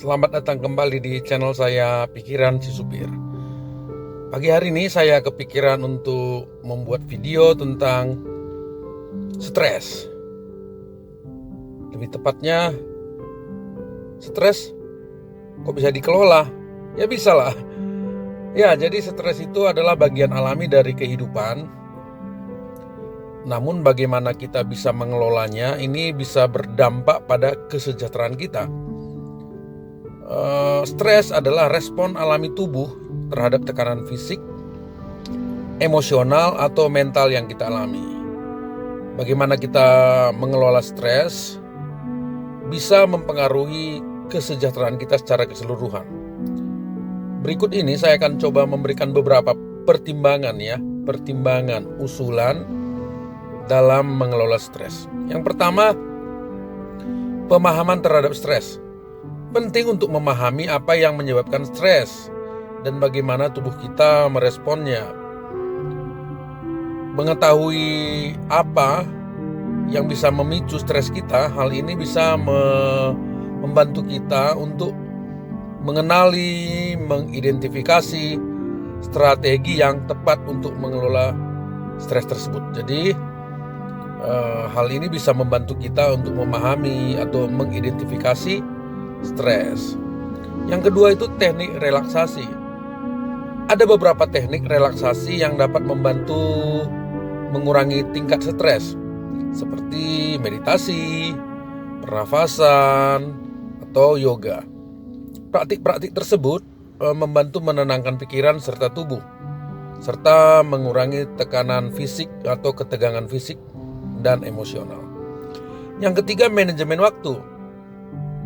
Selamat datang kembali di channel saya Pikiran Si Supir. Pagi hari ini saya kepikiran untuk membuat video tentang stres. Lebih tepatnya, stres kok bisa dikelola? Ya bisa lah. Ya, jadi stres itu adalah bagian alami dari kehidupan. Namun bagaimana kita bisa mengelolanya, ini bisa berdampak pada kesejahteraan kita. Stres adalah respon alami tubuh terhadap tekanan fisik, emosional, atau mental yang kita alami. Bagaimana kita mengelola stres bisa mempengaruhi kesejahteraan kita secara keseluruhan. Berikut ini saya akan coba memberikan beberapa pertimbangan usulan dalam mengelola stres. Yang pertama, pemahaman terhadap stres. Penting untuk memahami apa yang menyebabkan stres dan bagaimana tubuh kita meresponnya. Mengetahui apa yang bisa memicu stres kita, hal ini bisa membantu kita untuk mengenali, mengidentifikasi strategi yang tepat untuk mengelola stres tersebut. Jadi hal ini bisa membantu kita untuk memahami atau mengidentifikasi stres. Yang kedua itu teknik relaksasi. Ada beberapa teknik relaksasi yang dapat membantu mengurangi tingkat stres, seperti meditasi, pernafasan, atau yoga. Praktik-praktik tersebut membantu menenangkan pikiran serta tubuh, serta mengurangi tekanan fisik atau ketegangan fisik dan emosional. Yang ketiga, manajemen waktu.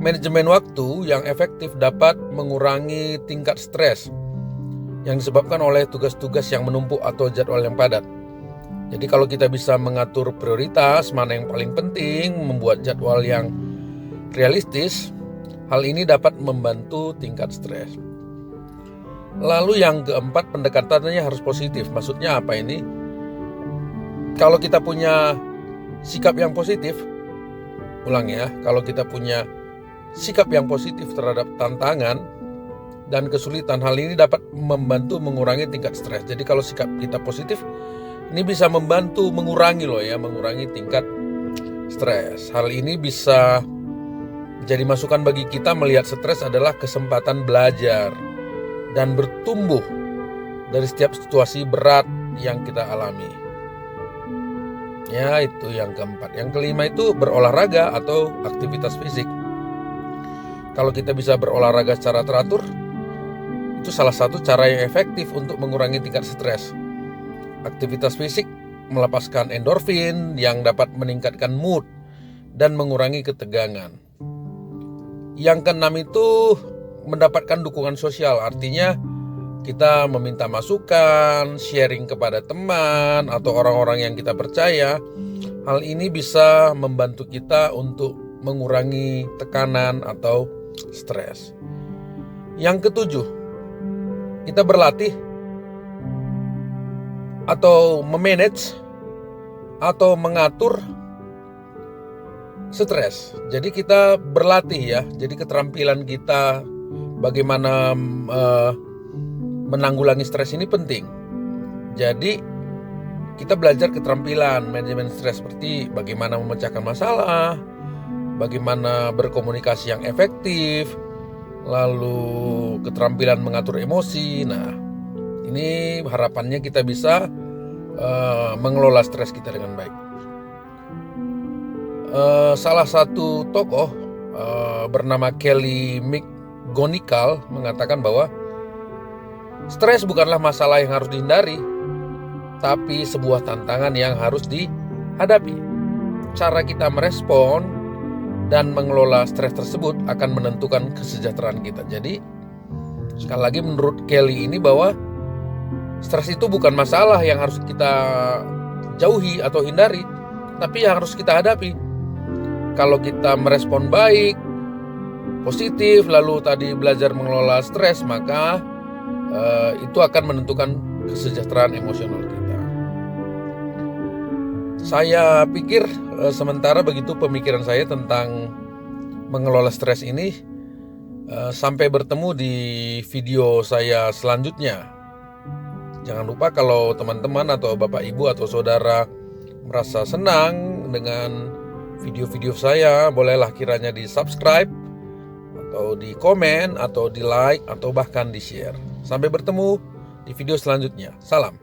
Manajemen waktu yang efektif dapat mengurangi tingkat stres yang disebabkan oleh tugas-tugas yang menumpuk atau jadwal yang padat. Jadi kalau kita bisa mengatur prioritas, mana yang paling penting, membuat jadwal yang realistis, hal ini dapat membantu tingkat stres. Lalu yang keempat, pendekatannya harus positif. Maksudnya apa ini? Kalau kita punya sikap yang positif, kalau kita punya sikap yang positif terhadap tantangan dan kesulitan, hal ini dapat membantu mengurangi tingkat stres. Jadi kalau sikap kita positif, ini bisa membantu mengurangi tingkat stres. Hal ini bisa jadi masukan bagi kita melihat stres adalah kesempatan belajar dan bertumbuh dari setiap situasi berat yang kita alami. Ya, itu yang keempat. Yang kelima itu berolahraga atau aktivitas fisik. Kalau kita bisa berolahraga secara teratur, itu salah satu cara yang efektif untuk mengurangi tingkat stres. Aktivitas fisik melepaskan endorfin yang dapat meningkatkan mood dan mengurangi ketegangan. Yang keenam itu mendapatkan dukungan sosial, artinya kita meminta masukan, sharing kepada teman atau orang-orang yang kita percaya. Hal ini bisa membantu kita untuk mengurangi tekanan atau stres. Yang ketujuh, kita berlatih atau memanage atau mengatur stres. Jadi kita berlatih ya. Jadi keterampilan kita bagaimana menanggulangi stres ini penting. Jadi kita belajar keterampilan manajemen stres seperti bagaimana memecahkan masalah, bagaimana berkomunikasi yang efektif, lalu keterampilan mengatur emosi. Nah, ini harapannya kita bisa mengelola stres kita dengan baik. Salah satu tokoh bernama Kelly McGonigal mengatakan bahwa stres bukanlah masalah yang harus dihindari, tapi sebuah tantangan yang harus dihadapi. Cara kita merespon dan mengelola stres tersebut akan menentukan kesejahteraan kita. Jadi sekali lagi menurut Kelly ini bahwa stres itu bukan masalah yang harus kita jauhi atau hindari, tapi yang harus kita hadapi. Kalau kita merespon baik, positif, lalu tadi belajar mengelola stres, maka itu akan menentukan kesejahteraan emosional kita. Saya pikir sementara begitu pemikiran saya tentang mengelola stres ini. Sampai bertemu di video saya selanjutnya. Jangan lupa kalau teman-teman atau Bapak Ibu atau Saudara merasa senang dengan video-video saya, bolehlah kiranya di subscribe atau di komen atau di like atau bahkan di share. Sampai bertemu di video selanjutnya. Salam.